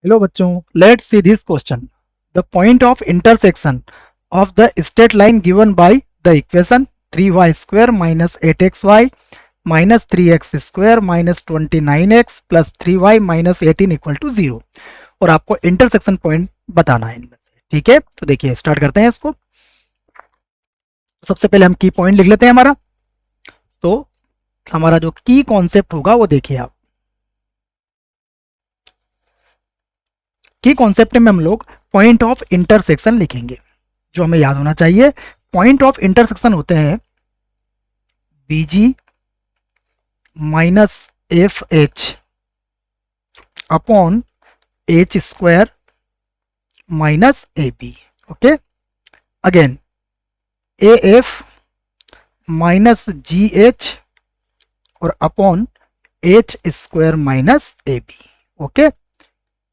Hello बच्चों, let's see this question. The point of intersection of the straight line given by the equation 3y square minus 8xy minus 3x square minus 29x plus 3y minus 18 equal to 0। और आपको intersection point बताना है इनमें से। ठीक है, तो देखिए स्टार्ट करते हैं इसको। सबसे पहले हम की पॉइंट लिख लेते हैं हमारा। तो हमारा जो की कॉन्सेप्ट होगा वो देखिए आप। की कॉन्सेप्ट में हम लोग पॉइंट ऑफ इंटरसेक्शन लिखेंगे। जो हमें याद होना चाहिए, पॉइंट ऑफ इंटरसेक्शन होते हैं BG minus FH upon H square minus AB। Okay, again AF minus GH और upon H square minus AB। Okay,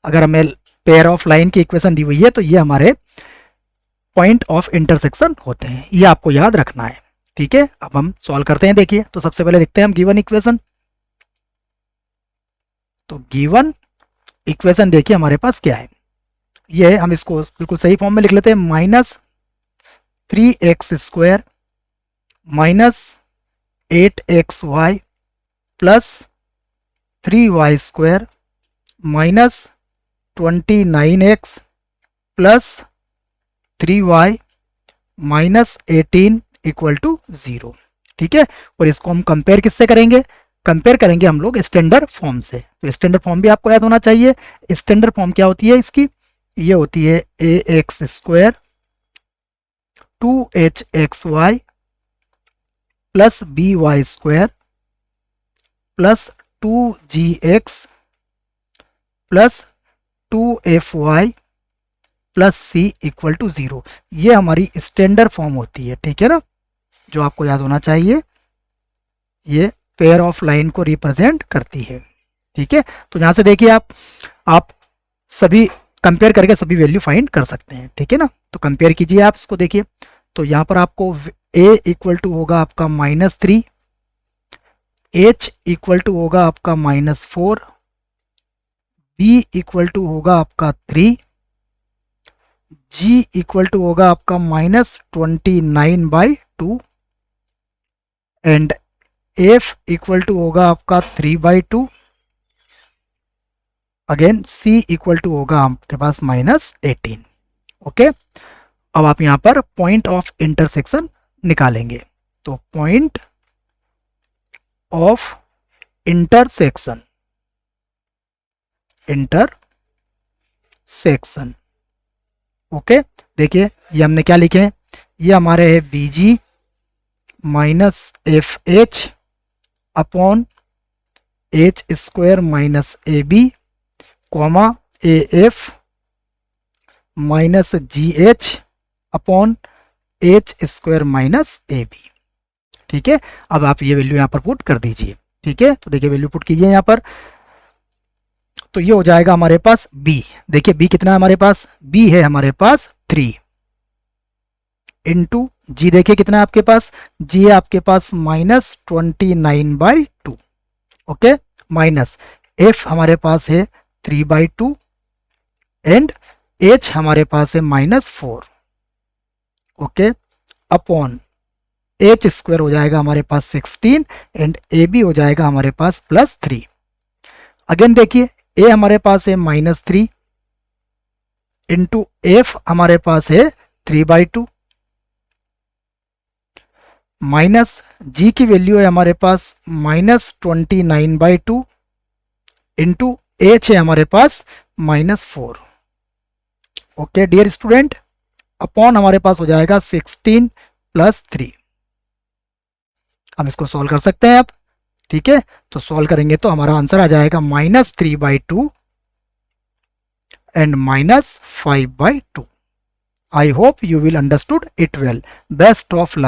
अगर हमें पेयर ऑफ लाइन की इक्वेशन दी हुई है तो ये हमारे पॉइंट ऑफ इंटरसेक्शन होते हैं, ये आपको याद रखना है। ठीक है, अब हम सॉल्व करते हैं। देखिए, तो सबसे पहले लिखते हैं हम गिवन इक्वेशन। तो गिवन इक्वेशन देखिए हमारे पास क्या है, ये हम इसको बिल्कुल सही फॉर्म में लिख लेते हैं। Minus 3x square minus 8xy plus 3y square minus 29x plus 3y minus 18 equal to 0। ठीक है, और इसको हम कंपेयर किससे करेंगे? कंपेयर करेंगे हम लोग स्टैंडर्ड फॉर्म से। तो स्टैंडर्ड फॉर्म भी आपको याद होना चाहिए। स्टैंडर्ड फॉर्म क्या होती है इसकी? ये होती है ax square 2hxy plus by square plus 2gx plus 2fy plus c equal to 0। ये हमारी स्टैंडर्ड फॉर्म होती है। ठीक है ना, जो आपको याद होना चाहिए। ये पेयर ऑफ लाइन को रिप्रेजेंट करती है। ठीक है, तो यहां से देखिए आप सभी कंपेयर करके सभी वैल्यू फाइंड कर सकते हैं। ठीक है ना, तो कंपेयर कीजिए आप इसको। देखिए, तो यहां पर आपको a इक्वल टू होगा आपका -3, h इक्वल टू होगा आपका -4, b इक्वल टू होगा आपका 3, g इक्वल टू होगा आपका -29/2 एंड f इक्वल टू होगा आपका 3/2। अगेन c इक्वल टू होगा आपके पास -18। ओके, अब आप यहां पर पॉइंट ऑफ इंटरसेक्शन निकालेंगे। तो पॉइंट ऑफ इंटरसेक्शन ओके, देखिए ये हमने क्या लिखे हैं, ये हमारे है BG minus FH upon H square minus AB comma AF minus GH upon H square minus AB। ठीक है, अब आप ये वैल्यू यहां पर पुट कर दीजिए। ठीक है, तो देखिए वैल्यू पुट कीजिए यहां पर। तो ये हो जाएगा हमारे पास b। देखिए b कितना है हमारे पास? b है हमारे पास 3 इंटू जी। देखिए कितना है आपके पास? g है आपके पास -29/2। ओके, माइनस f हमारे पास है 3/2 एंड h हमारे पास है -4। ओके, अपॉन h स्क्वायर हो जाएगा हमारे पास 16 एंड ab हो जाएगा हमारे पास +3। अगेन देखिए a हमारे पास है -3 इंटू f हमारे पास है 3/2 माइनस g की वैल्यू है हमारे पास -29/2 इंटू h है हमारे पास -4। ओके डियर स्टूडेंट, अपॉन हमारे पास हो जाएगा 16 + 3। हम इसको सॉल्व कर सकते हैं अब। ठीक है, तो सॉल्व करेंगे तो हमारा आंसर आ जाएगा -3/2 and -5/2। I hope you will understood it well. Best of luck.